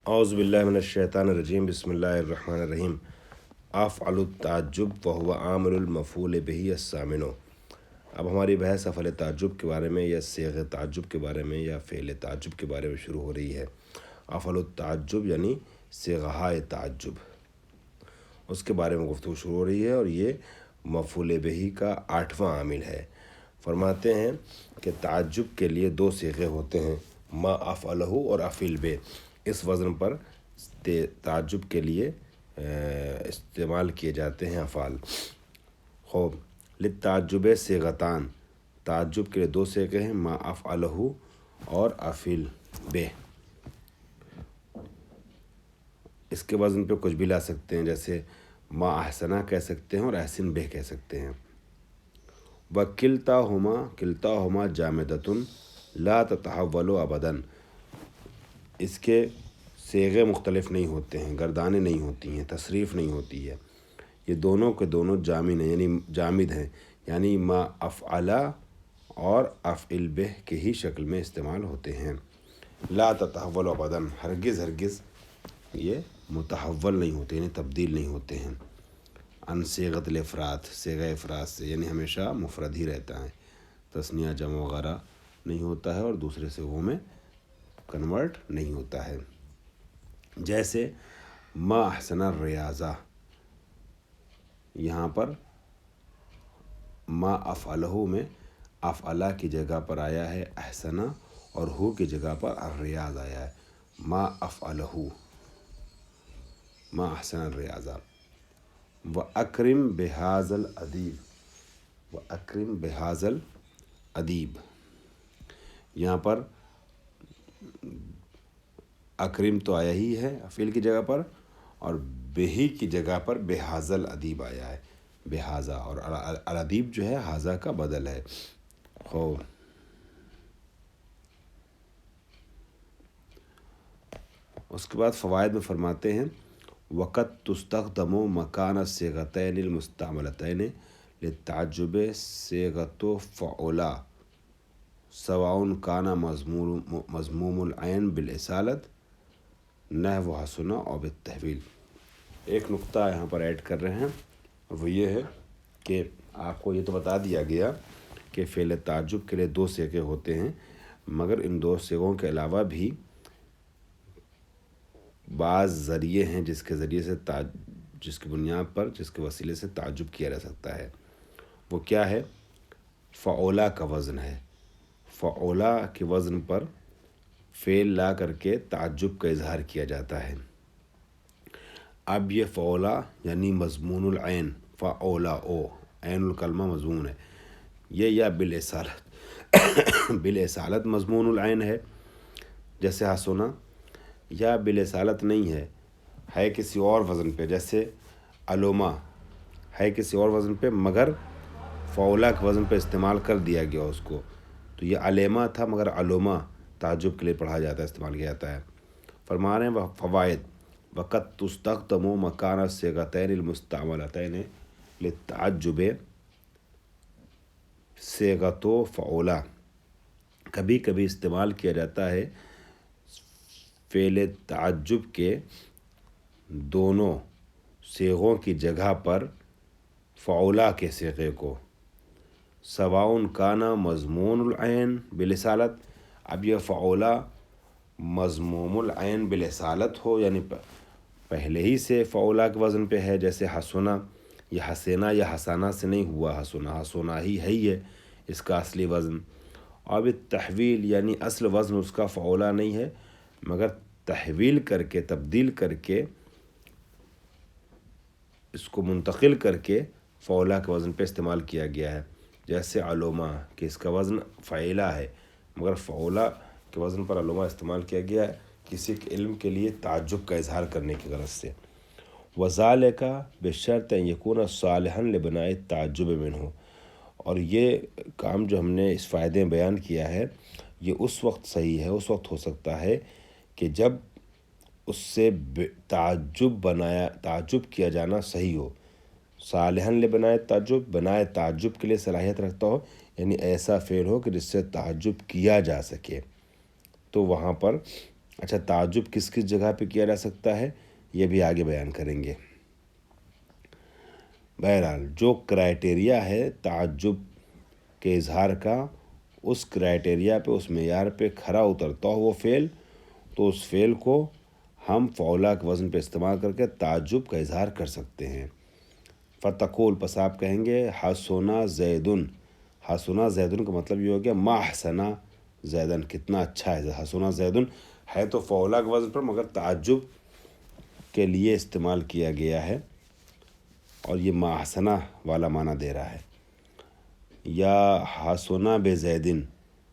اعوذ باللہ من الشیطان الرجیم بسم اللہ الرحمن الرحیم افعل التعجب وهو عامل المفعول به الثامن۔ اب ہماری بحث افعل تعجب کے بارے میں یا صیغ تعجب کے بارے میں یا فعل تعجب کے بارے میں شروع ہو رہی ہے۔ افعل التعجب یعنی صیغہ تعجب، اس کے بارے میں گفتگو شروع ہو رہی ہے اور یہ مفعول به کا 8واں عامل ہے۔ فرماتے ہیں کہ تعجب کے لیے دو صیغے ہوتے ہیں، ما افعلہ اور افعل بہ۔ اس وزن پر تعجب کے لیے استعمال کیے جاتے ہیں افعال۔ خوب للتعجب صیغتان، تعجب کے لیے دو صیغے ہیں، ما افعلہ اور افعل بہ۔ اس کے وزن پہ کچھ بھی لا سکتے ہیں، جیسے ما احسنہ کہہ سکتے ہیں اور احسن بہ کہہ سکتے ہیں۔ کلتاہما جامدۃ لا تتحول ابدا، اس کے صیغے مختلف نہیں ہوتے ہیں، گردانیں نہیں ہوتی ہیں، تصریف نہیں ہوتی ہے، یہ دونوں کے دونوں جامد ہیں یعنی جامد ہیں، یعنی ما افعل اور افعل بہ کے ہی شکل میں استعمال ہوتے ہیں۔ لا تتحول ابدا، ہرگز یہ متحول نہیں ہوتے یعنی تبدیل نہیں ہوتے ہیں۔ عن صیغۃ الافراد، صیغہ افراد سے، یعنی ہمیشہ مفرد ہی رہتا ہے، تثنیہ جمع وغیرہ نہیں ہوتا ہے اور دوسرے صیغوں میں کنورٹ نہیں ہوتا ہے۔ جیسے ما احسن الریاضہ، یہاں پر ما افعلہ میں افعلہ کی جگہ پر آیا ہے احسنہ اور ہو کی جگہ پر الریاض آیا ہے۔ ما افعلہ ما احسن الریاضہ۔ وَأَكْرِمْ بِهَذَا الْأَدِيبِ، وَأَكْرِمْ بِهَذَا الْأَدِيبِ، یہاں پر اکرم تو آیا ہی ہے فعل کی جگہ پر، اور بہی کی جگہ پر بہذا الادیب آیا ہے، بہذا، اور الادیب جو ہے ہذا کا بدل ہے۔ خوب اس کے بعد فوائد میں فرماتے ہیں وقت تستخدم مکان الصیغتین المستعملتین للتعجب صیغۃ فعولا سواء کان مضموم العین بالاصالۃ نحو حسن او بالتحویل۔ ایک نقطہ یہاں پر ایڈ کر رہے ہیں، وہ یہ ہے کہ آپ کو یہ تو بتا دیا گیا کہ فعل تعجب کے لیے دو صیغے ہوتے ہیں، مگر ان دو صیغوں کے علاوہ بھی بعض ذریعے ہیں جس کے ذریعے سے جس کی بنیاد پر، جس کے وسیلے سے تعجب کیا جا سکتا ہے۔ وہ کیا ہے؟ فعولا کا وزن ہے، فعولا کے وزن پر فعل لا کر کے تعجب کا اظہار کیا جاتا ہے۔ اب یہ فعولا یعنی مضمون العین، فعولا او عین الکلمہ مضمون ہے، یہ یا بالاصالت بالاصالت مضمون العین ہے جیسے حسنا، یا بالاصالت نہیں ہے کسی اور وزن پہ، جیسے علوما ہے کسی اور وزن پہ مگر فعولا کے وزن پہ استعمال کر دیا گیا اس کو، تو یہ علیما تھا مگر علوما تعجب کے لیے پڑھا جاتا ہے، استعمال کیا جاتا ہے۔ فرما رہے ہیں فوائد وقت تستخدم مکان الصیغتین المستعملتین للتعجب صیغۃ فعولا، کبھی کبھی استعمال کیا جاتا ہے فعل تعجب کے دونوں صیغوں کی جگہ پر فعولا کے صیغے کو، سواء کان مضمون العین بالاصالت، اب یہ فعولا مضموم العین بالاصالت ہو یعنی پہلے ہی سے فعولا کے وزن پہ ہے، جیسے حسنا، یہ حسینہ یا حسانہ سے نہیں ہوا، حسنا حسنا ہی ہے یہ اس کا اصلی وزن۔ اب تحویل یعنی اصل وزن اس کا فعولا نہیں ہے مگر تحویل کر کے، تبدیل کر کے، اس کو منتقل کر کے فعولا کے وزن پہ استعمال کیا گیا ہے، جیسے علوما کہ اس کا وزن فعیلہ ہے مگر فعولا کے وزن پر علوما استعمال کیا گیا ہے کسی کے علم کے لیے تعجب کا اظہار کرنے کی غرض سے۔ وذالک بشرط ان یکون صالحا لبناء التعجب منہ، اور یہ کام جو ہم نے اس فائدے میں بیان کیا ہے یہ اس وقت صحیح ہے، اس وقت ہو سکتا ہے کہ جب اس سے تعجب کیا جانا صحیح ہو، صالحاً لبناء تعجب، بنائے تعجب کے لیے صلاحیت رکھتا ہو، یعنی ایسا فعل ہو کہ جس سے تعجب کیا جا سکے، تو وہاں پر اچھا، تعجب کس کس جگہ پہ کیا جا سکتا ہے یہ بھی آگے بیان کریں گے۔ بہرحال جو کرائٹیریا ہے تعجب کے اظہار کا، اس کرائٹیریا پہ، اس معیار پہ کھرا اترتا ہو وہ فعل، تو اس فعل کو ہم فعولا کے وزن پہ استعمال کر کے تعجب کا اظہار کر سکتے ہیں۔ فتقول، پس آپ کہیں گے حسنا زیدن۔ حسنا زیدن کا مطلب یہ ہو گیا ما احسنا زیدن، کتنا اچھا ہے۔ حسنا زیدن ہے تو فعولا کے وزن پر، مگر تعجب کے لیے استعمال کیا گیا ہے اور یہ ما احسنا والا معنی دے رہا ہے۔ یا حسنا بزیدن،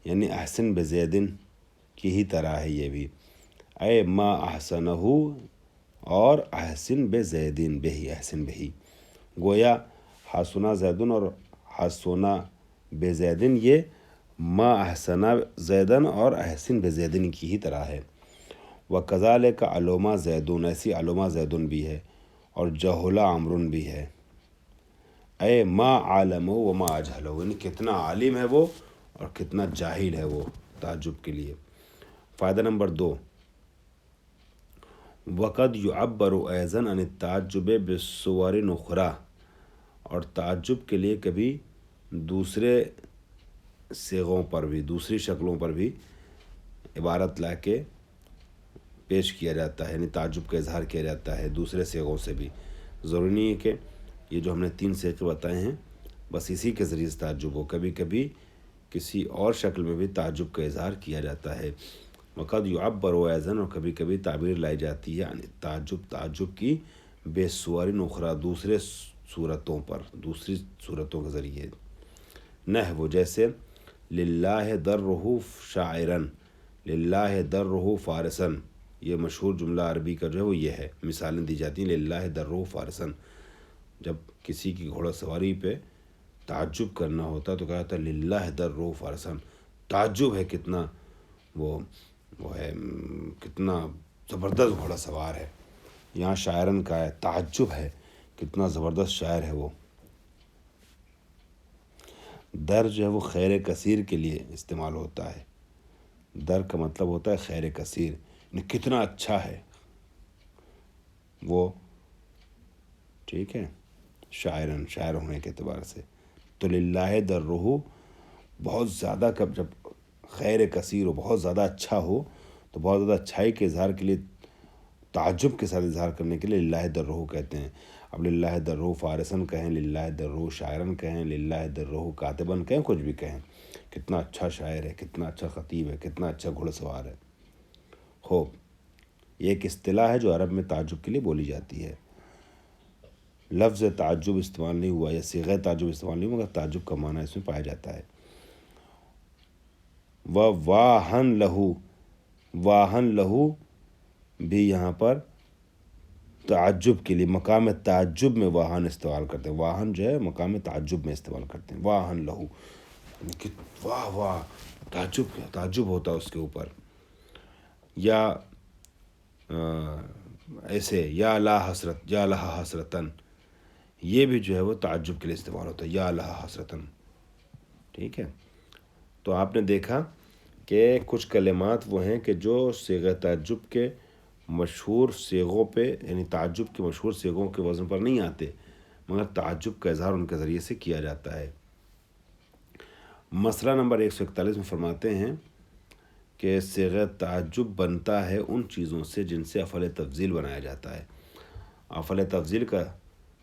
یعنی احسن بزیدن کی ہی طرح ہے یہ بھی، اے ما احسنہ اور احسن بزیدن بہی، احسن بہی۔ گویا حسنا زیدن اور حسنا بزیدن یہ ما احسنا زیدن اور احسن بزیدن کی ہی طرح ہے۔ وکذالک علوما زیدن، ایسی علوما زیدن بھی ہے، اور جہلا عمرن بھی ہے۔ اے ما عالم و ما اجہل، یعنی کتنا عالم ہے وہ اور کتنا جاہل ہے وہ، تعجب کے لیے۔ فائدہ نمبر 2، وقد یعبر ایضا عن التعجب بصور اخری، اور تعجب کے لیے کبھی دوسرے صیغوں پر بھی، دوسری شکلوں پر بھی عبارت لا کے پیش کیا جاتا ہے، یعنی تعجب کا اظہار کیا جاتا ہے دوسرے صیغوں سے بھی۔ ضروری نہیں ہے کہ یہ جو ہم نے 3 صیغے بتائے ہیں بس اسی کے ذریعے سے تعجب ہو، کبھی کبھی کسی اور شکل میں بھی تعجب کا اظہار کیا جاتا ہے۔ وقد یعبر ایضا، اور کبھی کبھی تعبیر لائی جاتی ہے یعنی تعجب کی بے صور اخری، دوسرے صورتوں پر، دوسری صورتوں کے ذریعے۔ نحو، جیسے للہ درہ شاعرا، للہ درہ فارسا، یہ مشہور جملہ عربی کا جو ہے وہ یہ ہے، مثالیں دی جاتی ہیں للہ درہ فارسا۔ جب کسی کی گھوڑا سواری پہ تعجب کرنا ہوتا تو کہا تھا للہ درہ فارسا، تعجب ہے کتنا وہ ہے، کتنا زبردست گھوڑا سوار ہے۔ یہاں شاعرن کا ہے، تعجب ہے کتنا زبردست شاعر ہے وہ۔ در جو ہے وہ خیر کثیر کے لیے استعمال ہوتا ہے، در کا مطلب ہوتا ہے خیر کثیر، یعنی کتنا اچھا ہے وہ، ٹھیک ہے، شاعرن، شاعر ہونے کے اعتبار سے۔ تو للہ درہ بہت زیادہ، جب خیر کثیر ہو، بہت زیادہ اچھا ہو، تو بہت زیادہ اچھائی کے اظہار کے لیے، تعجب کے ساتھ اظہار کرنے کے لیے للہ درہ کہتے ہیں۔ اب للہ درہ فارسن کہیں، للہ درہ شاعرن کہیں، للہ درہ کاتبن کہیں، کچھ بھی کہیں، کتنا اچھا شاعر ہے، کتنا اچھا خطیب ہے، کتنا اچھا گھوڑا سوار ہے۔ خوب، یہ ایک اصطلاح ہے جو عرب میں تعجب کے لیے بولی جاتی ہے۔ لفظ تعجب استعمال نہیں ہوا یا صیغہ تعجب استعمال نہیں ہوا، مگر تعجب کا معنی اس میں پایا جاتا ہے۔ واہن لہو، واہن لہو بھی یہاں پر تعجب کے لیے مقام تعجب میں واہن استعمال کرتے ہیں، واہن جو ہے مقام تعجب میں استعمال کرتے ہیں، واہن لہو، واہ واہ، تعجب ہوتا ہے اس کے اوپر۔ یا ایسے یا لا حسرت، یا لہا حسرتن، یہ بھی جو ہے وہ تعجب کے لیے استعمال ہوتا ہے، یا لہا حسرتن، ٹھیک ہے۔ تو آپ نے دیکھا کہ کچھ کلمات وہ ہیں کہ جو صیغہ تعجب کے مشہور صیغوں پہ، یعنی تعجب کے مشہور صیغوں کے وزن پر نہیں آتے، مگر تعجب کا اظہار ان کے ذریعے سے کیا جاتا ہے۔ مسئلہ نمبر 141 میں فرماتے ہیں کہ صیغہ تعجب بنتا ہے ان چیزوں سے جن سے افعل تفضیل بنایا جاتا ہے۔ افعل تفضیل کا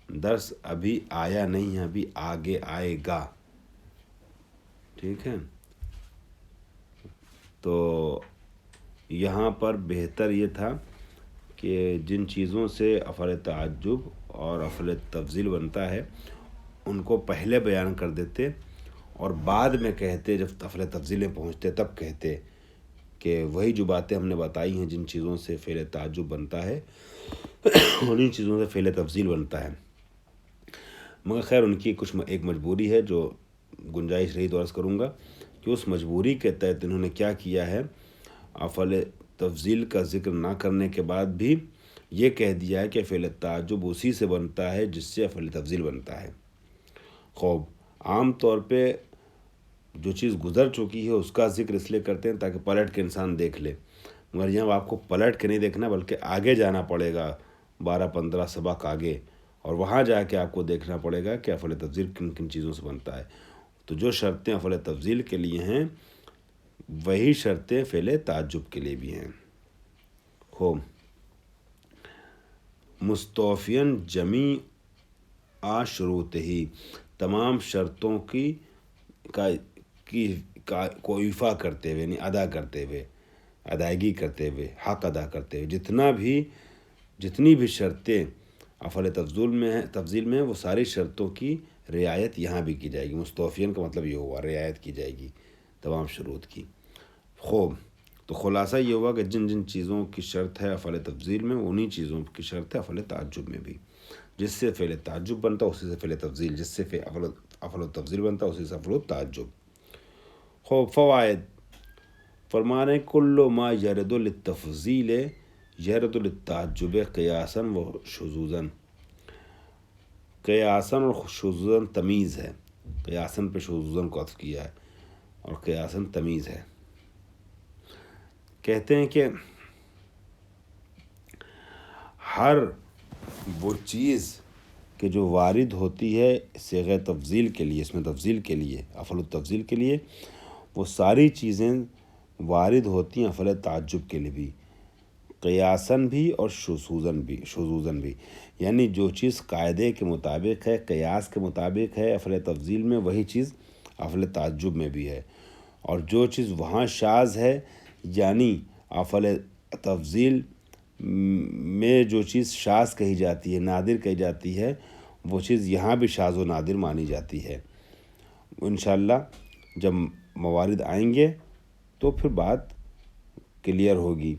درس ابھی آیا نہیں ہے، ابھی آگے آئے گا، ٹھیک ہے۔ تو یہاں پر بہتر یہ تھا کہ جن چیزوں سے افعل تعجب اور افعل تفضیل بنتا ہے ان کو پہلے بیان کر دیتے اور بعد میں کہتے، جب افعل تفضیل پہنچتے تب کہتے کہ وہی جو باتیں ہم نے بتائی ہیں جن چیزوں سے فعل تعجب بنتا ہے انہی چیزوں سے فعل تفضیل بنتا ہے۔ مگر خیر ان کی ایک مجبوری ہے جو گنجائش رہی تو عرض کروں گا کہ اس مجبوری کے تحت انہوں نے کیا کیا ہے، افعل تفضیل کا ذکر نہ کرنے کے بعد بھی یہ کہہ دیا ہے کہ فعل تعجب اسی سے بنتا ہے جس سے افعل تفضیل بنتا ہے۔ خوب، عام طور پہ جو چیز گزر چکی ہے اس کا ذکر اس لیے کرتے ہیں تاکہ پلٹ کے انسان دیکھ لے، مگر یہاں آپ کو پلٹ کے نہیں دیکھنا بلکہ آگے جانا پڑے گا 12-15 سبق آگے، اور وہاں جا کے آپ کو دیکھنا پڑے گا کہ افعال تفضیل کن کن چیزوں سے بنتا ہے۔ تو جو شرطیں افعال تفضیل کے لیے ہیں وہی شرطیں فعل تعجب کے لیے بھی ہیں۔ خوب، مستوفین جمیع شروط ہی، تمام شرطوں کو ایفا کرتے ہوئے، یعنی ادا کرتے ہوئے، ادائیگی کرتے ہوئے، حق ادا کرتے ہوئے، جتنی بھی شرطیں افعال تفضیل میں ہیں وہ ساری شرطوں کی رعایت یہاں بھی کی جائے گی۔ مستوفین کا مطلب یہ ہوا رعایت کی جائے گی تمام شروط کی۔ خوب، تو خلاصہ یہ ہوا کہ جن جن چیزوں کی شرط ہے افعال تفضیل میں انہی چیزوں کی شرط ہے افعال تعجب میں بھی۔ جس سے فعل تعجب بنتا اسی سے فعل تفضیل، جس سے افعال تفضیل بنتا اسی سے افعال تعجب۔ خوب، فوائد فرما رہے ہیں کل ما یرد للتفضیل یرد للتعجب قیاسا و شذوذا۔ قیاسا اور شذوذا تمیز ہے، قیاسا پہ شذوذا کو عطف کیا ہے اور قیاسا تمیز ہے۔ کہتے ہیں کہ ہر وہ چیز کہ جو وارد ہوتی ہے صیغہ تفضیل کے لیے، اس میں تفضیل کے لیے، افعال التفضیل کے لیے، وہ ساری چیزیں وارد ہوتی ہیں افعال تعجب کے لیے بھی، قیاساً بھی اور شذوذاً بھی۔ یعنی جو چیز قاعدے کے مطابق ہے، قیاس کے مطابق ہے افعال تفضیل میں، وہی چیز افعال تعجب میں بھی ہے۔ اور جو چیز وہاں شاذ ہے، یعنی افعال تفضیل میں جو چیز شاذ کہی جاتی ہے، نادر کہی جاتی ہے، وہ چیز یہاں بھی شاذ و نادر مانی جاتی ہے۔ انشاءاللہ جب موارد آئیں گے تو پھر بات کلیئر ہوگی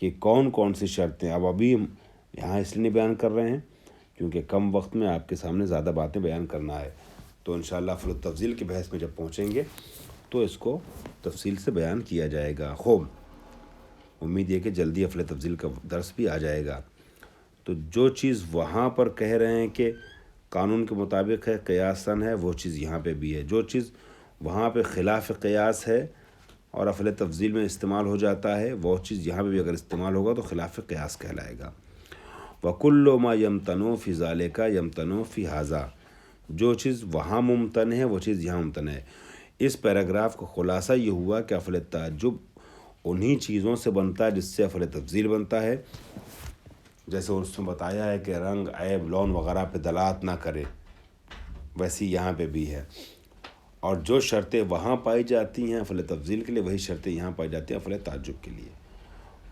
کہ کون کون سی شرطیں۔ ابھی ہم یہاں اس لیے نہیں بیان کر رہے ہیں کیونکہ کم وقت میں آپ کے سامنے زیادہ باتیں بیان کرنا ہے، تو انشاءاللہ افعال التفضیل کی بحث میں جب پہنچیں گے تو اس کو تفصیل سے بیان کیا جائے گا۔ خوب، امید ہے کہ جلدی افعال تفضیل کا درس بھی آ جائے گا۔ تو جو چیز وہاں پر کہہ رہے ہیں کہ قانون کے مطابق ہے، قیاساً ہے، وہ چیز یہاں پہ بھی ہے۔ جو چیز وہاں پہ خلاف قیاس ہے اور افعال تفضیل میں استعمال ہو جاتا ہے، وہ چیز یہاں پہ بھی اگر استعمال ہوگا تو خلاف قیاس کہلائے گا۔ وَكُلُّ مَا يَمْتَنُ فِي ذَلِكَ يَمْتَنُ فِي هَذَا۔ جو چیز وہاں ممتن ہے وہ چیز یہاں ممتن ہے۔ اس پیراگراف کا خلاصہ یہ ہوا کہ افعال تعجب انہی چیزوں سے بنتا ہے جس سے افعال تفضیل بنتا ہے، جیسے اس میں بتایا ہے کہ رنگ، عیب، لون وغیرہ پہ دلالت نہ کرے، ویسی یہاں پہ بھی ہے۔ اور جو شرطیں وہاں پائی جاتی ہیں افعال تفضیل کے لیے وہی شرطیں یہاں پائی جاتی ہیں افعال تعجب کے لیے۔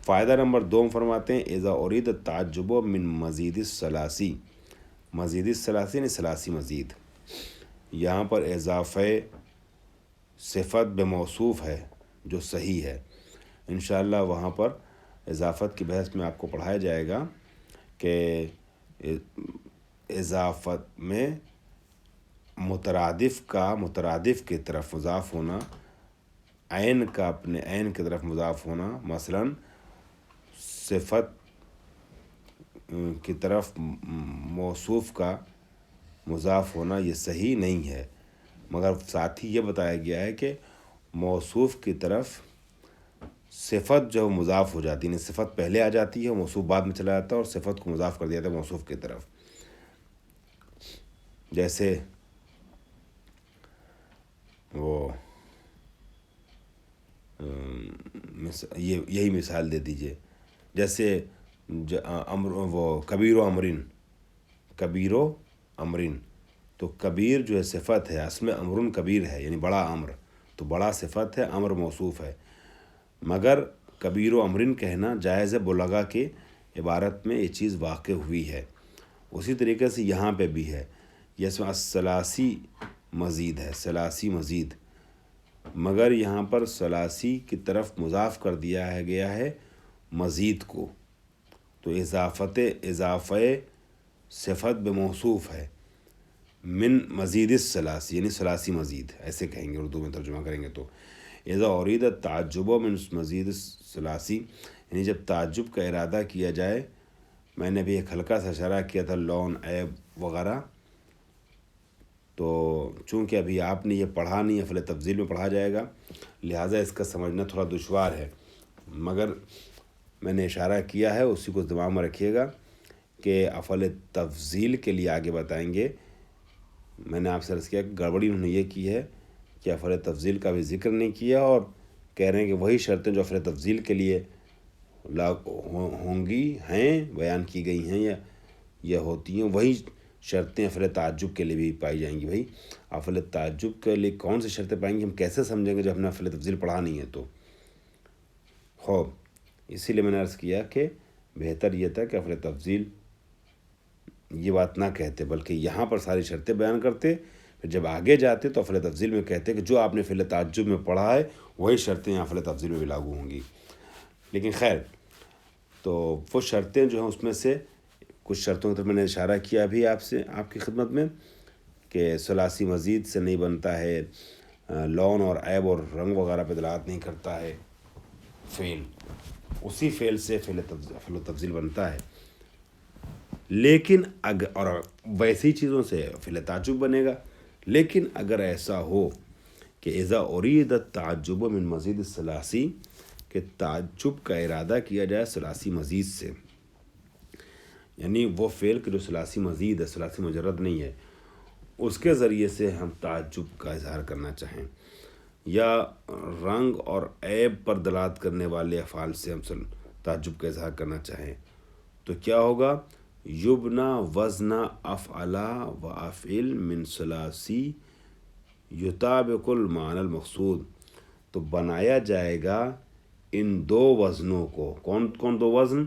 فائدہ نمبر 2 فرماتے ہیں اذا ارید التعجب من مزید الثلاثی۔ مزید الثلاثی یعنی ثلاثی مزید، یہاں پر اضافہ صفت بموصوف ہے جو صحیح ہے۔ انشاءاللہ وہاں پر اضافت کی بحث میں آپ کو پڑھایا جائے گا کہ اضافت میں مترادف کا مترادف کی طرف مضاف ہونا، عین کا اپنے عین کی طرف مضاف ہونا، مثلا صفت کی طرف موصوف کا مضاف ہونا، یہ صحیح نہیں ہے۔ مگر ساتھ ہی یہ بتایا گیا ہے کہ موصوف کی طرف صفت جو مضاف ہو جاتی ہے، یعنی صفت پہلے آ جاتی ہے، موصوف بعد میں چلا جاتا ہے اور صفت کو مضاف کر دیا جاتا ہے موصوف کی طرف۔ جیسے وہ یہی مثال دے دیجئے، جیسے وہ کبیر و امرن، کبیر و امرن، تو کبیر جو ہے صفت ہے، اصل میں امرن کبیر ہے یعنی بڑا امر، تو بڑا صفت ہے، امر موصوف ہے، مگر کبیر و امرن کہنا جائز ہے بلغا کی عبارت میں یہ چیز واقع ہوئی ہے۔ اسی طریقے سے یہاں پہ بھی ہے، اس میں ثلاثی مزید ہے، ثلاثی مزید، مگر یہاں پر ثلاثی کی طرف مضاف کر دیا گیا ہے مزید کو، تو اضافہ صفت بموصوف ہے من مزید الثلاثی، یعنی ثلاثی مزید، ایسے کہیں گے اردو میں ترجمہ کریں گے تو اذا ارید التعجب من مزید الثلاثی، یعنی جب تعجب کا ارادہ کیا جائے، میں نے بھی ایک ہلکا سا اشارہ کیا تھا لون، عیب وغیرہ، تو چونکہ ابھی آپ نے یہ پڑھا نہیں ہے، افعال تفضیل میں پڑھا جائے گا، لہٰذا اس کا سمجھنا تھوڑا دشوار ہے، مگر میں نے اشارہ کیا ہے اسی کو دماغ میں رکھیے گا کہ افعال تفضیل کے لیے آگے بتائیں گے. میں نے آپ سے عرض کیا کہ گڑبڑی انہوں نے یہ کی ہے کہ افعال تفضیل کا بھی ذکر نہیں کیا اور کہہ رہے ہیں کہ وہی شرطیں جو افعال تفضیل کے لیے ہوں گی ہیں بیان کی گئی ہیں یا ہوتی ہیں، وہی شرطیں افعال تعجب کے لیے بھی پائی جائیں گی. بھائی افعال تعجب کے لیے کون سی شرطیں پائیں گی، ہم کیسے سمجھیں گے جب ہم نے افعال تفضیل پڑھا نہیں ہے تو. خوب اسی لیے میں نے عرض کیا کہ بہتر یہ تھا کہ افعال تفضیل یہ بات نہ کہتے بلکہ یہاں پر ساری شرطیں بیان کرتے، پھر جب آگے جاتے تو افعال تفضیل میں کہتے کہ جو آپ نے فعل تعجب میں پڑھا ہے وہی شرطیں افعال تفضیل میں بھی لاگو ہوں گی. لیکن خیر، تو وہ شرطیں جو ہیں اس میں سے کچھ شرطوں کی طرف میں نے اشارہ کیا بھی آپ کی خدمت میں کہ ثلاثی مزید سے نہیں بنتا ہے، لون اور عیب اور رنگ وغیرہ پہ دلالت نہیں کرتا ہے فعل، اسی فعل سے فعل تفضیل بنتا ہے. لیکن اور ویسی چیزوں سے فعل تعجب بنے گا. لیکن اگر ایسا ہو کہ اذا ارید التعجب من مزید الثلاثی، کہ تعجب کا ارادہ کیا جائے ثلاثی مزید سے، یعنی وہ فعل کہ جو ثلاثی مزید ہے، ثلاثی مجرد نہیں ہے، اس کے ذریعے سے ہم تعجب کا اظہار کرنا چاہیں، یا رنگ اور عیب پر دلالت کرنے والے افعال سے ہم تعجب کا اظہار کرنا چاہیں، تو کیا ہوگا؟ یبنا وزن افعلا و افعل من ثلاثی یطابق المعنی المقصود، تو بنایا جائے گا ان دو وزنوں کو. کون دو وزن؟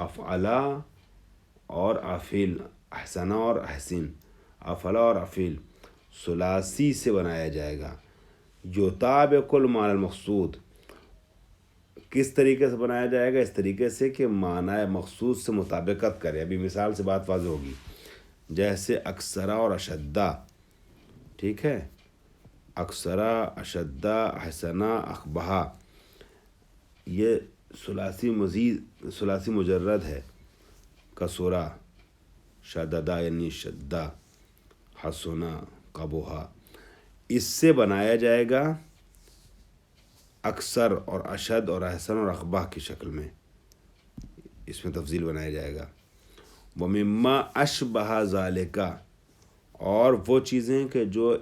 افعلا اور افعل، احسنا اور احسن، افعلا اور افعل ثلاثی سے بنایا جائے گا. یطابق المعنی المقصود، کس طریقے سے بنایا جائے گا؟ اس طریقے سے کہ معنی مقصود سے مطابقت کرے. ابھی مثال سے بات واضح ہوگی. جیسے اکثرا اور اشدہ، ٹھیک ہے، اکثرا، اشدہ، احسنا، اقبحا، یہ ثلاثی مجرد ہے. کسرا، شددا یعنی شدہ، حسنا، قبحا، اس سے بنایا جائے گا اکثر اور اشد اور احسن اور اقبح کی شکل میں، اس میں تفضیل بنایا جائے گا. ومما اشبہ ذالک، اور وہ چیزیں کہ جو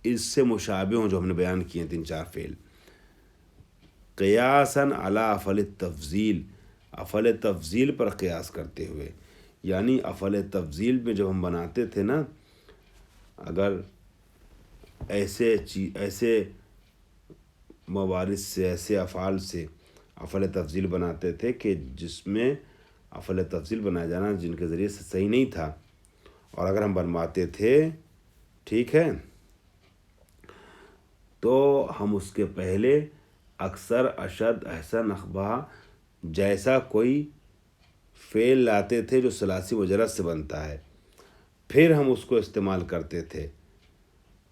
اس سے مشابہ ہوں جو ہم نے بیان کیے ہیں 3-4 فعل، قیاساً علی افعال التفضیل، افعال تفضیل پر قیاس کرتے ہوئے. یعنی افعال تفضیل میں جب ہم بناتے تھے نا، اگر ایسے موارد سے، ایسے افعال سے افعال تفضیل بناتے تھے کہ جس میں افعال تفضیل بنایا جانا جن کے ذریعے سے صحیح نہیں تھا، اور اگر ہم بنواتے تھے، ٹھیک ہے، تو ہم اس کے پہلے اکثر، اشد، احسن، اقبح جیسا کوئی فعل لاتے تھے جو ثلاثی مجرد سے بنتا ہے، پھر ہم اس کو استعمال کرتے تھے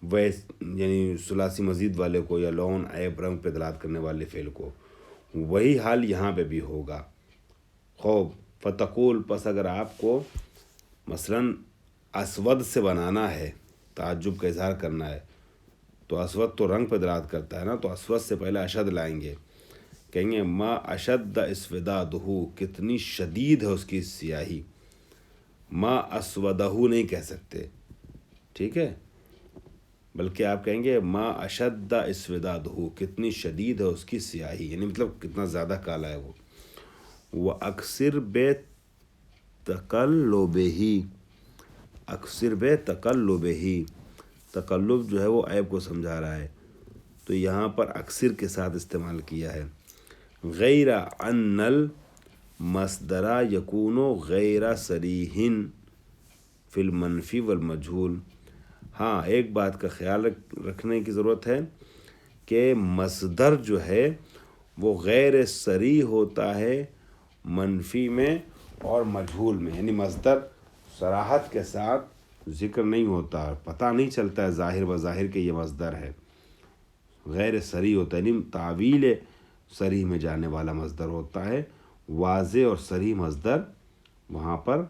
یعنی ثلاثی مزید والے کو، یا لون، عیب، رنگ پہ دلالت کرنے والے فعل کو. وہی حال یہاں پہ بھی ہوگا. خوب، فتقول، پس اگر آپ کو مثلاً اسود سے بنانا ہے، تعجب کا اظہار کرنا ہے، تو اسود تو رنگ پہ دلالت کرتا ہے نا، تو اسود سے پہلے اشد لائیں گے، کہیں گے ما اشد اسودادہ، کتنی شدید ہے اس کی سیاہی. ما اسودہ نہیں کہہ سکتے، ٹھیک ہے، بلکہ آپ کہیں گے ما اشد اسودادہ، کتنی شدید ہے اس کی سیاہی، یعنی مطلب کتنا زیادہ کالا ہے وہ. وَأَكْثِرْ بِتَقَلُّبِهِ، اکثر بِتَقَلُّبِهِ، تقلب جو ہے وہ عیب کو سمجھا رہا ہے، تو یہاں پر اکثر کے ساتھ استعمال کیا ہے. غیر ان المصدر یکون غیر صریح فی المنفی والمجہول. ہاں، ایک بات کا خیال رکھنے کی ضرورت ہے کہ مصدر جو ہے وہ غیر صریح ہوتا ہے منفی میں اور مجہول میں، یعنی مصدر صراحت کے ساتھ ذکر نہیں ہوتا، پتہ نہیں چلتا ہے ظاہر بظاہر کہ یہ مصدر ہے، غیر صریح ہوتا ہے، یعنی تعویل صریح میں جانے والا مصدر ہوتا ہے. واضح اور صریح مصدر وہاں پر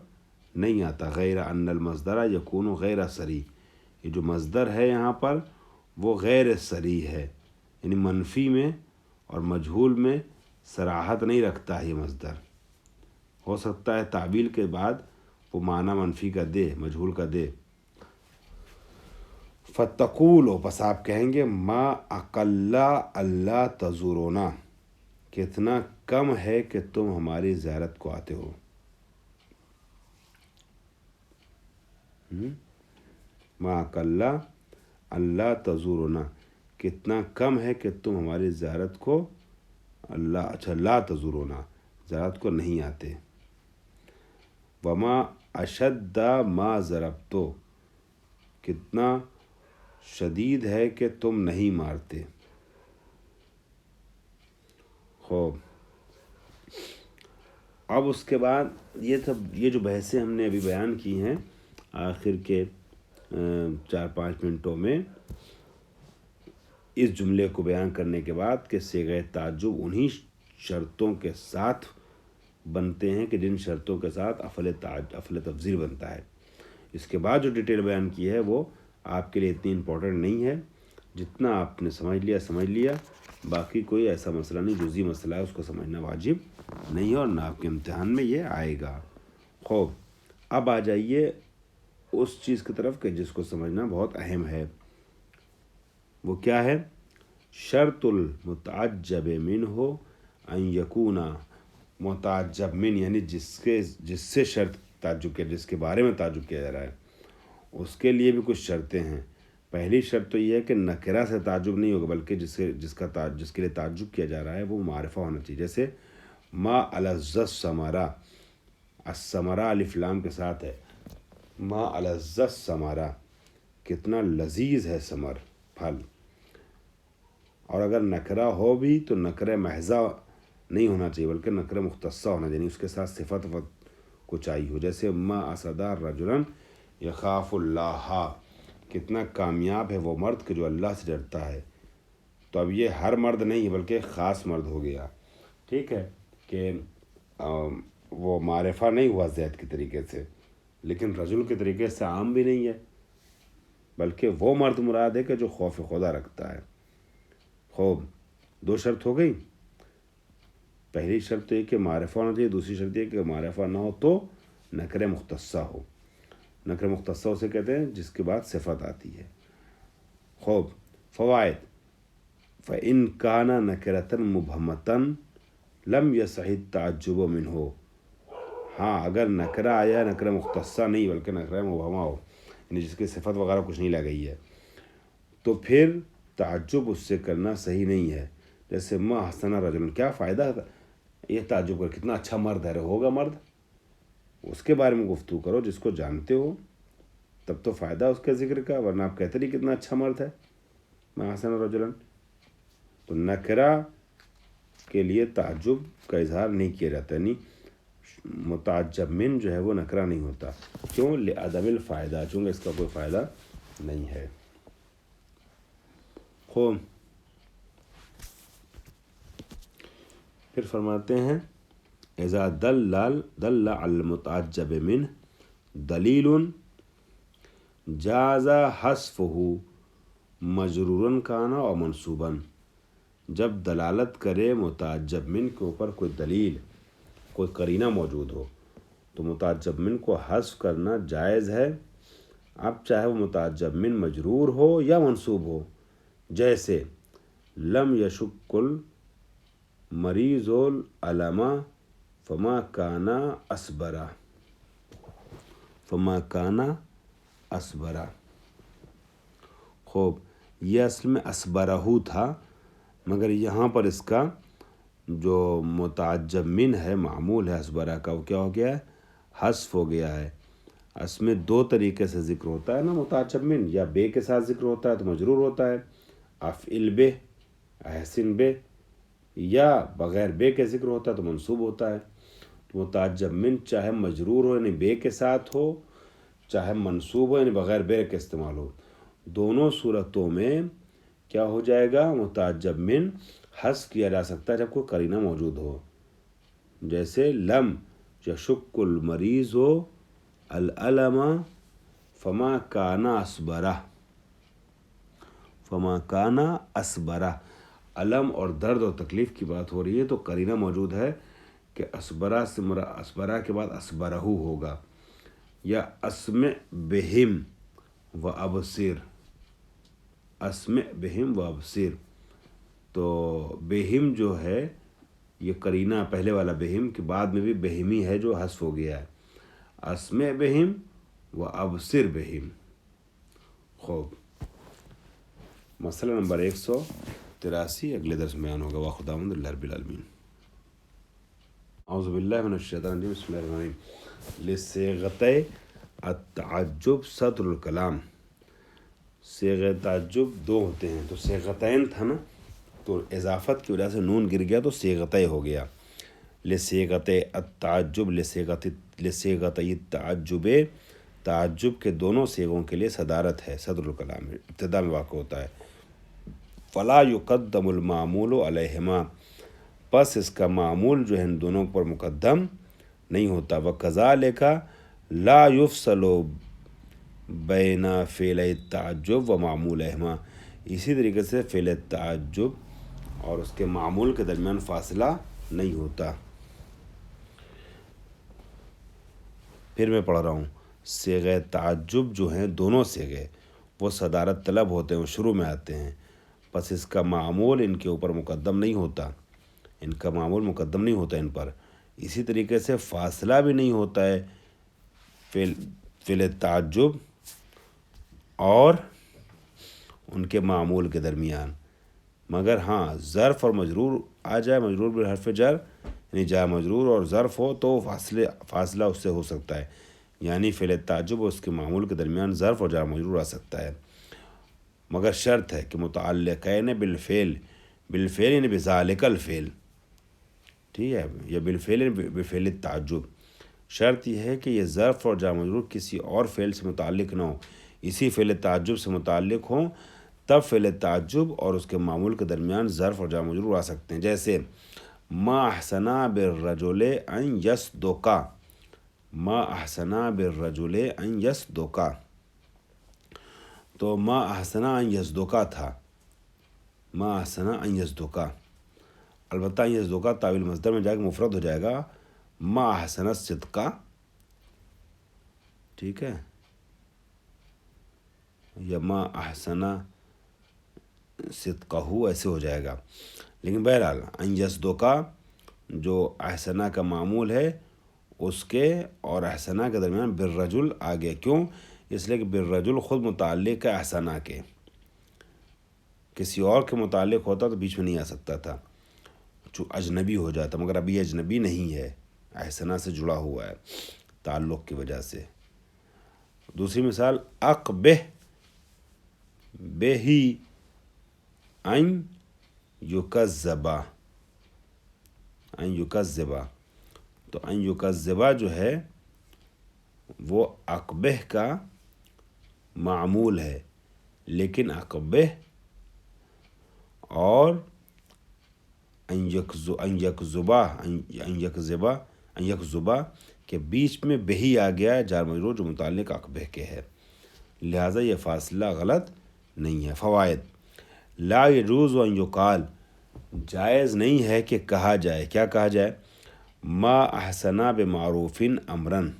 نہیں آتا. غیر ان المصدر یکون غیر صریح، یہ جو مصدر ہے یہاں پر وہ غیر صریح ہے، یعنی منفی میں اور مجہول میں صراحت نہیں رکھتا ہے یہ مصدر. ہو سکتا ہے تعویل کے بعد وہ معنی منفی کا دے، مجہول کا دے. فتقولو، بس آپ کہیں گے ما اقل اللہ تزورونا، کتنا کم ہے کہ تم ہماری زیارت کو آتے ہو. ما اقل اللہ تزورونا، کتنا کم ہے کہ تم ہماری زیارت کو لا تزورونا، زیارت کو نہیں آتے. وما اشد ما ضربتو، کتنا شدید ہے کہ تم نہیں مارتے. خوب، اب اس کے بعد یہ جو بحثیں ہم نے ابھی بیان کی ہیں آخر کے 4-5 منٹوں میں، اس جملے کو بیان کرنے کے بعد کہ صیغہ تعجب انہی شرطوں کے ساتھ بنتے ہیں کہ جن شرطوں کے ساتھ افعل تفضیل بنتا ہے. اس کے بعد جو ڈیٹیل بیان کی ہے وہ آپ کے لیے اتنی امپورٹنٹ نہیں ہے. جتنا آپ نے سمجھ لیا، باقی کوئی ایسا مسئلہ نہیں، جزئی مسئلہ ہے، اس کو سمجھنا واجب نہیں ہے اور نہ آپ کے امتحان میں یہ آئے گا. خوب، اب آ جائیے اس چیز کی طرف کہ جس کو سمجھنا بہت اہم ہے. وہ کیا ہے؟ شرط المتعجب منہ ان یکون، متعجب من یعنی جس سے شرط تعجب کیا، جس کے بارے میں تعجب کیا جا رہا ہے، اس کے لیے بھی کچھ شرطیں ہیں. پہلی شرط تو یہ ہے کہ نکرہ سے تعجب نہیں ہوگا، بلکہ جس کے لیے تعجب کیا جا رہا ہے وہ معرفہ ہونا چاہیے. جیسے ما الذ الثمرہ، الثمرہ الف لام کے ساتھ ہے. ما الذ الثمرہ، کتنا لذیذ ہے ثمر، پھل. اور اگر نکرہ ہو بھی تو نکرہ محضہ نہیں ہونا چاہیے، بلکہ نکرہ مختصہ ہونا چاہیے، یعنی اس کے ساتھ صفت کچھ آئی ہو. جیسے ما اسدا رجلا یخاف اللہ، کتنا کامیاب ہے وہ مرد کہ جو اللہ سے ڈرتا ہے. تو اب یہ ہر مرد نہیں بلکہ خاص مرد ہو گیا. ٹھیک ہے کہ وہ معرفہ نہیں ہوا زید کے طریقے سے، لیکن رجل کے طریقے سے عام بھی نہیں ہے، بلکہ وہ مرد مراد ہے کہ جو خوف خدا رکھتا ہے. خوب، 2 شرط ہو گئی. پہلی شرط یہ کہ معرفہ ہونا چاہیے، دوسری شرط یہ کہ معرفہ نہ ہو تو نکرہ مختصہ ہو. نکرہ مختصہ اسے کہتے ہیں جس کے بعد صفت آتی ہے. خوب، فوائد. فَإِنْ كَانَ نَكِرَةً مُبْهَمَةً لَمْ يَصِحِ التَّعَجُّبُ مِنْهُ. ہاں، اگر نکرہ آیا، نکرہ مختصہ نہیں بلکہ نکرہ مبہمہ ہو، یعنی جس کی صفت وغیرہ کچھ نہیں لگائی ہے، تو پھر تعجب اس سے کرنا صحیح نہیں ہے. جیسے ما حسن رجل، کیا فائدہ ہے یہ تعجب کر، کتنا اچھا مرد ہے، ہوگا مرد، اس کے بارے میں گفتگو کرو جس کو جانتے ہو، تب تو فائدہ اس کے ذکر کا. ورنہ آپ کہتے نہیں کتنا اچھا مرد ہے، ما حسن رجلا. تو نکرہ کے لیے تعجب کا اظہار نہیں کیا جاتا، یعنی متعجب من جو ہے وہ نکرہ نہیں ہوتا. کیوں؟ لعدم الفائدہ، چونکہ اس کا کوئی فائدہ نہیں ہے. خوب، پھر فرماتے ہیں اذا دل علی المتعجب منہ دلیل جاز حذفہ مجرورا کان او منصوبا. جب دلالت کرے متعجب من کے اوپر کوئی دلیل، کوئی قرینہ موجود ہو، تو متعجب من کو حذف کرنا جائز ہے. اب چاہے وہ متعجب من مجرور ہو یا منصوب ہو. جیسے لم یشک المریض العلم فما کان اصبرا، فما کان اصبرا. خوب، یہ اصل میں اصبرہ تھا، مگر یہاں پر اس کا جو متعجب من ہے، معمول ہے اصبرہ کا، وہ کیا ہو گیا ہے؟ حذف ہو گیا ہے. اس میں 2 طریقے سے ذکر ہوتا ہے نا متعجب من، یا بے کے ساتھ ذکر ہوتا ہے تو مجرور ہوتا ہے، افعل بہ، احسن بہ، یا بغیر بے کے ذکر ہوتا ہے تو منصوب ہوتا ہے. تو متعجب من چاہے مجرور ہو یعنی بے کے ساتھ ہو، چاہے منصوب ہو یعنی بغیر بے کے استعمال ہو، دونوں صورتوں میں کیا ہو جائے گا؟ متعجب من حذف کیا جا سکتا ہے جب کوئی قرینہ موجود ہو. جیسے لم یشک المریض العلم فما کان اصبرہ، فما کان اصبرہ. علم اور درد اور تکلیف کی بات ہو رہی ہے تو قرینہ موجود ہے کہ اسبرا سے اسبرا کے بعد اسبرہ ہوگا، یا اسمع بہم و ابصر، اسمع بہم و ابصر. تو بہم جو ہے یہ قرینہ پہلے والا بہم کے بعد میں بھی بہمی ہے جو حذف ہو گیا ہے. اسمع بہم و ابصر بہم. خوب، مسئلہ نمبر 183 اگلے درس میں بیان ہوگا. واخداوند اللہ رب العالمین. اعوذ باللہ من الشیطان الرجیم. بسم اللہ الرحمن الرحیم. لصیغتِ التعجب صدر الکلام. صیغہ تعجب دو ہوتے ہیں، تو صیغتین تھا نا، تو اضافت کی وجہ سے نون گر گیا تو صیغتہ ہو گیا. لصیغتِ التعجب، لصیغتِ التعجب، تعجب کے دونوں صیغوں کے لیے صدارت ہے. صدر الکلام ابتدا میں واقع ہوتا ہے. فلا یقدم المعمول علیہما، پس اس کا معمول جو ہے ان دونوں پر مقدم نہیں ہوتا. وکذالک لا یفصل بین فعل التعجب و معمولہما، اسی طریقے سے فعل تعجب اور اس کے معمول کے درمیان فاصلہ نہیں ہوتا. پھر میں پڑھ رہا ہوں. صیغہ تعجب جو ہیں دونوں صیغے وہ صدارت طلب ہوتے ہیں، وہ شروع میں آتے ہیں، پس اس کا معمول ان کے اوپر مقدم نہیں ہوتا، ان کا معمول مقدم نہیں ہوتا ان پر. اسی طریقے سے فاصلہ بھی نہیں ہوتا ہے فعل تعجب اور ان کے معمول کے درمیان. مگر ہاں ظرف اور مجرور آ جائے، مجرور بالحرف جر یعنی جا مجرور اور ظرف ہو تو فاصلہ اس سے ہو سکتا ہے، یعنی فعل تعجب اور اس کے معمول کے درمیان ظرف اور جا مجرور آ سکتا ہے. مگر شرط ہے کہ متعلقین بالفعل، بالفعل یعنی بذالک الفعل، ٹھیک ہے، یا بالفعل یعنی بفعل التعجب. شرط یہ ہے کہ یہ ظرف اور جا مجرور کسی اور فعل سے متعلق نہ ہو، اسی فعل تعجب سے متعلق ہوں، تب فعل تعجب اور اس کے معمول کے درمیان ظرف اور جا مجرور آ سکتے ہیں. جیسے ما احسنا بالرجل ان یصدقا، ما احسنا بالرجل ان یصدقا، تو ما احسنا ان یصدقا تھا، ما احسنا ان یصدقا. البتہ ان یصدقا تاویل مصدر میں جا کے مفرد ہو جائے گا، ما احسن الصدقہ، ٹھیک ہے، یا ما احسن صدقہ ایسے ہو جائے گا. لیکن بہرحال ان یصدقا جو احسنہ کا معمول ہے اس کے اور احسنہ کے درمیان بالرجل آ گیا. کیوں؟ اس لیے کہ بالرجل خود متعلق ہے احسنہ کے، کسی اور کے متعلق ہوتا تو بیچ میں نہیں آ سکتا تھا، جو اجنبی ہو جاتا، مگر ابھی اجنبی نہیں ہے، احسنہ سے جڑا ہوا ہے تعلق کی وجہ سے. دوسری مثال اقبہ بہی ان یکذبا، ان یکذبا، تو ان یکذبا جو ہے وہ اقبہ کا معمول ہے، لیکن اقبہ اور ان یکذبا کے بیچ میں بہی آ گیا ہے جار مجرور جو متعلق اقبہ کے ہے، لہٰذا یہ فاصلہ غلط نہیں ہے. فوائد. لا یجوز ان یقال، جائز نہیں ہے کہ کہا جائے. کیا کہا جائے؟ ما احسنا بمعروف امرن،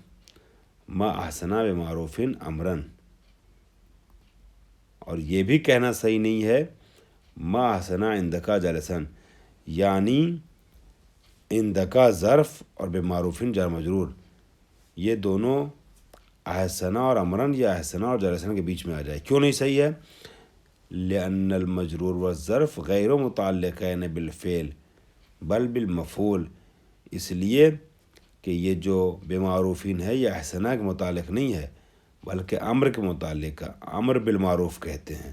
ما احسنا بمعروف امرن. اور یہ بھی کہنا صحیح نہیں ہے ما احسنا عندکا جالسن، یعنی عندکا ظرف اور بمعروف جار مجرور یہ دونوں احسنا اور امرن یا احسنا اور جالسن کے بیچ میں آ جائے. کیوں نہیں صحیح ہے؟ لأن المجرور والظرف غیر متعلقین بالفعل بل بالمفعول، اس لیے کہ یہ جو بمعروفین ہے یہ احسنا کے متعلق نہیں ہے بلکہ امر کے متعلق ہے، امر بالمعروف کہتے ہیں،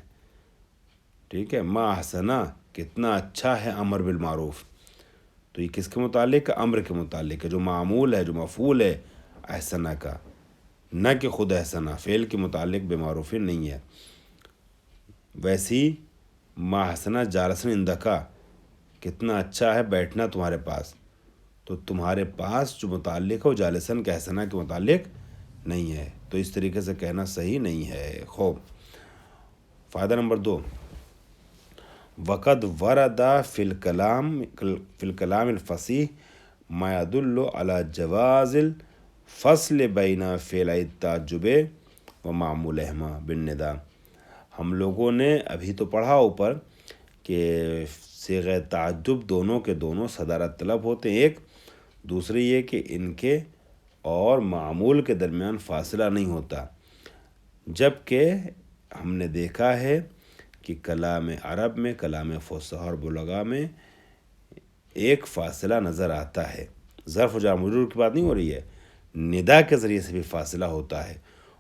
ٹھیک ہے. ما احسنا کتنا اچھا ہے امر بالمعروف، تو یہ کس کے متعلق ہے؟ امر کے متعلق ہے، جو معمول ہے، جو مفعول ہے احسنا کا، نہ کہ خود احسنا فعل کے متعلق بمعروفین نہیں ہے. ویسی ما احسنا جالسن عندکا کتنا اچھا ہے بیٹھنا تمہارے پاس، تو تمہارے پاس جو متعلق ہے وہ جالسن کے احسنا کے متعلق نہیں ہے، تو اس طریقے سے کہنا صحیح نہیں ہے. خوب. فائدہ نمبر 2. وقد ورد فی الکلام الفصیح ما يدل على جواز الفصل بین فعل التعجب و معمولہما بالنداء۔ ہم لوگوں نے ابھی تو پڑھا اوپر کہ صیغہ تعجب دونوں کے دونوں صدارت طلب ہوتے ہیں، ایک دوسری یہ کہ ان کے اور معمول کے درمیان فاصلہ نہیں ہوتا، جبکہ ہم نے دیکھا ہے کہ کلام عرب میں، کلام فصحا اور بلغاء میں ایک فاصلہ نظر آتا ہے۔ ظرف و جار مجرور کی بات نہیں ہو رہی ہے، ندا کے ذریعے سے بھی فاصلہ ہوتا ہے۔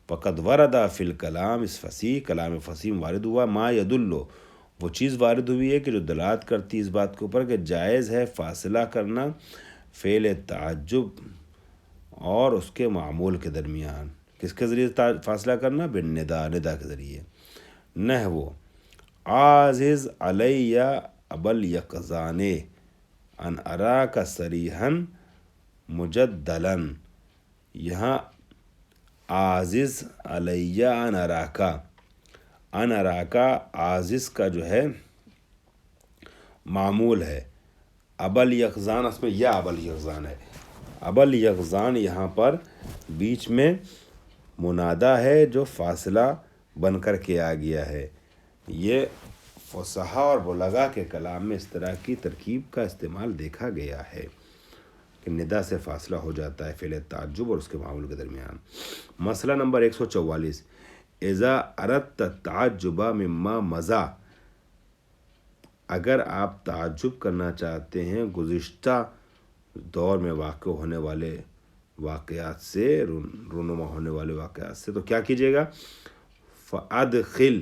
وقد ورد فی الکلام، اس فصیح کلام فصیح وارد ہوا، ما یدلو، وہ چیز وارد ہوئی ہے کہ جو دلالت کرتی اس بات کے اوپر کہ جائز ہے فاصلہ کرنا فعل تعجب اور اس کے معمول کے درمیان۔ کس کے ذریعے فاصلہ کرنا؟ بالندا، ندا کے ذریعے۔ نحو عازز علی ابل یقظان ان اراک صریحا مجدلا، یہاں عازز علی ان اراکا، ان اراکا عازز کا جو ہے معمول ہے، ابل یقظان اس میں یا ابل یقظان ہے، ابل یقظان یہاں پر بیچ میں منادا ہے جو فاصلہ بن کر کے آ گیا ہے۔ یہ فصحا اور بلغاء کے کلام میں اس طرح کی ترکیب کا استعمال دیکھا گیا ہے کہ ندا سے فاصلہ ہو جاتا ہے فعل تعجب اور اس کے معمول کے درمیان۔ مسئلہ نمبر 144، اذا اردت التعجب مما مضی، اگر آپ تعجب کرنا چاہتے ہیں گزشتہ دور میں واقع ہونے والے واقعات سے، رونما ہونے والے واقعات سے، تو کیا کیجیے گا؟ فَأَدْخِلْ،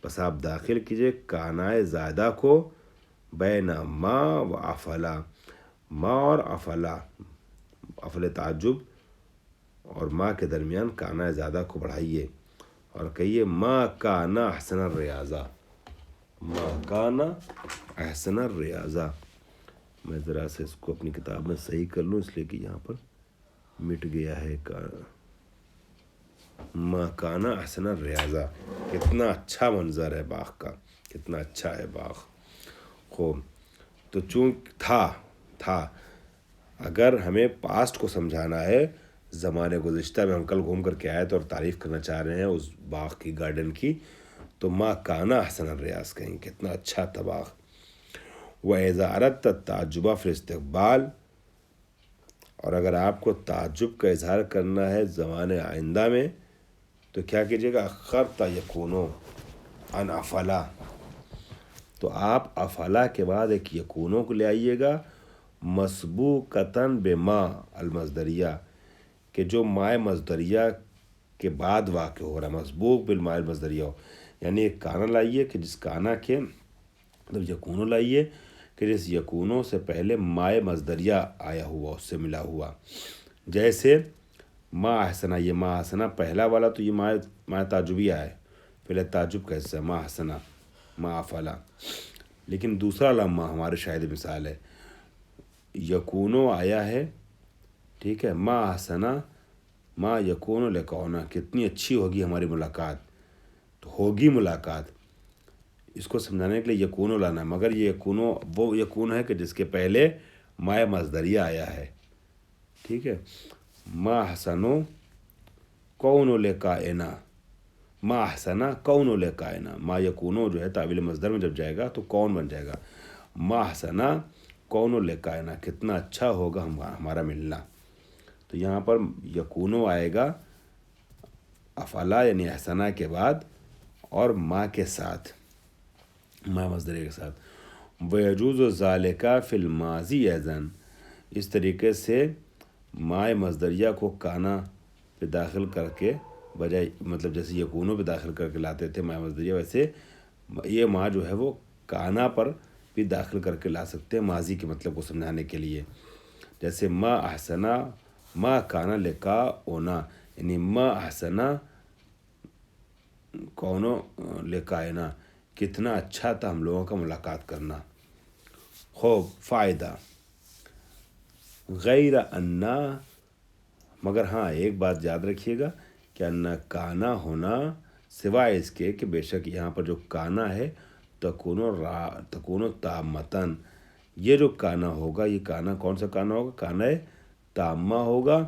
بس آپ داخل کیجئے کانائے زائدہ کو بین ما و افلا، ما اور افلا، افل تعجب اور ما کے درمیان کانائے زائدہ کو بڑھائیے اور کہیے ما کان احسن الریاضہ، ما کان احسن الریاضہ۔ میں ذرا سے اس کو اپنی کتاب میں صحیح کر لوں، اس لیے کہ یہاں پر مٹ گیا ہے ما کان احسن الریاضہ۔ کتنا اچھا منظر ہے باغ کا، کتنا اچھا ہے باغ۔ خوب، تو چونکہ تھا اگر ہمیں پاسٹ کو سمجھانا ہے، زمانے گزشتہ میں ہم کل گھوم کر کے آئے تو اور تعریف کرنا چاہ رہے ہیں اس باغ کی، گارڈن کی، تو ما کان احسن الریاض کہیں، کتنا اچھا تھا باغ۔ وَإِذَا أَرَدْتَ التَّعَجُّبَ فِي الْإِسْتِقْبَالِ، اور اگر آپ کو تعجب کا اظہار کرنا ہے زمانے آئندہ میں تو کیا کیجیے گا؟ اخرت یکونو ان افلا، تو آپ افلا کے بعد ایک یکونو کو لے آئیے گا، مسبوقتاً بما المصدریہ، کہ جو مائے مصدریہ کے بعد واقع ہو رہا ہے، مسبوق بالماء المصدریہ ہو، یعنی ایک کانا لائیے کہ جس کانا کے مطلب یکونو لائیے کہ جس یکونو سے پہلے مائے مصدریہ آیا ہوا، اس سے ملا ہوا۔ جیسے ما احسنا، یہ ما احسنا پہلا والا تو یہ ما تعجبیہ ہے، پہلے تعجب کا حصہ ما احسنا، ما افلا، لیکن دوسرا لمحہ ہمارے شاہد مثال ہے، یکونو آیا ہے، ٹھیک ہے، ما احسنا ما یکونو لقونا، کتنی اچھی ہوگی ہماری ملاقات، تو ہوگی ملاقات، اس کو سمجھانے کے لیے یکونو لانا ہے، مگر یہ یکونو وہ یکون ہے کہ جس کے پہلے مائے مصدریہ آیا ہے، ٹھیک ہے۔ ما احسنو کونو لقائنا، ما احسنا کونو لقائنا، ما یکونو جو ہے تعویل مصدر میں جب جائے گا تو کون بن جائے گا، ما احسنا کونو لقائنا، کتنا اچھا ہوگا ہمارا ملنا، تو یہاں پر یکونو آئے گا افعلا یعنی احسنا کے بعد اور ما کے ساتھ، ما مصدریہ کے ساتھ۔ وَيَجُوزُ ذَلِكَ فِي الْمَاضِي أَيْضًا، اس طریقے سے مائے مصدریہ کو کانا پہ داخل کر کے بجائے، مطلب جیسے یکونوں پہ داخل کر کے لاتے تھے مائے مصدریہ، ویسے یہ ما جو ہے وہ کانا پر بھی داخل کر کے لا سکتے ہیں ماضی کے مطلب کو سمجھانے کے لیے۔ جیسے ما احسنا ما کانا لقاؤنا، یعنی ما احسنا کونو لقائنا، کتنا اچھا تھا ہم لوگوں کا ملاقات کرنا۔ خوب، فائدہ غیر انا، مگر ہاں ایک بات یاد رکھیے گا کہ انا کانا ہونا سوائے اس کے کہ بے شک یہاں پر جو کانا ہے تکون تامتن، یہ جو کانا ہوگا، یہ کانا کون سا کانا ہوگا؟ کانا تامہ ہوگا،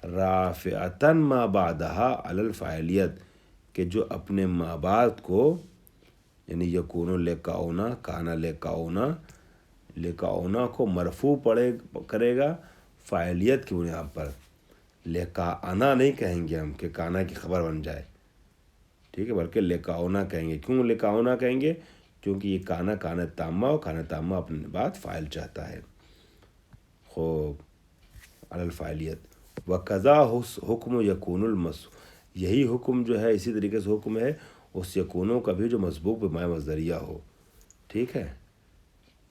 رافعتن ما بعدہا علی الفاعلیت، کہ جو اپنے ما بعد کو یعنی یکون لکاؤنا، کانا لکاؤنا کو مرفوع کرے گا فاعلیت کی بنیاد پر. لکانا نہیں کہیں گے ہم کہ کانا کی خبر بن جائے، ٹھیک ہے، بلکہ لکاؤنا کہیں گے. کیوں لکاؤنا کہیں گے؟ کیونکہ یہ کانا تامہ، اور کانا تامہ اپنے بعد فاعل چاہتا ہے. خوب، علی الفاعلیت. وقضا حکم یکون یہی حکم جو ہے، اسی طریقے سے حکم ہے اس یکونوں کا بھی جو مسبوق بمائے مصدریہ ہو، ٹھیک ہے،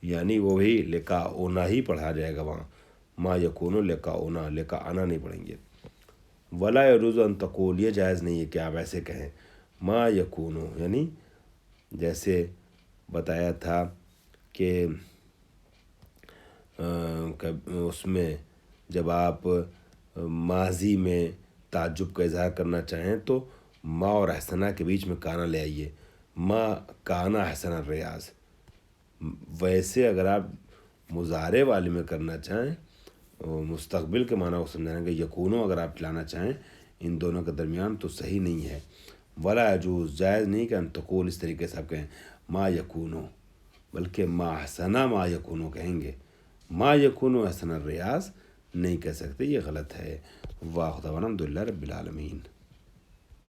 یعنی وہ بھی لکاؤنا ہی پڑھا جائے گا وہاں، ما یکونو لکاؤنا، لکانا نہیں پڑھیں گے. ولا یجوز ان تقول، یہ جائز نہیں ہے کہ آپ ایسے کہیں ما یکونو، یعنی جیسے بتایا تھا کہ اس میں جب آپ ماضی میں تعجب کا اظہار کرنا چاہیں تو ما اور احسنہ کے بیچ میں کانا لے آئیے، ما کانا احسن الریاض. ویسے اگر آپ مضارع والے میں کرنا چاہیں، مستقبل کے معنی کو سمجھانے کے یکونو اگر آپ چلانا چاہیں ان دونوں کے درمیان، تو صحیح نہیں ہے. ولا یجوز، جائز نہیں کہ ان تقول، اس طریقے سے آپ کہیں ما یکونو، بلکہ ما احسنہ ما یکونو کہیں گے. ما یکونو احسن الریاض نہیں کہہ سکتے، یہ غلط ہے. واخر دعوانا الحمد للہ رب العالمین.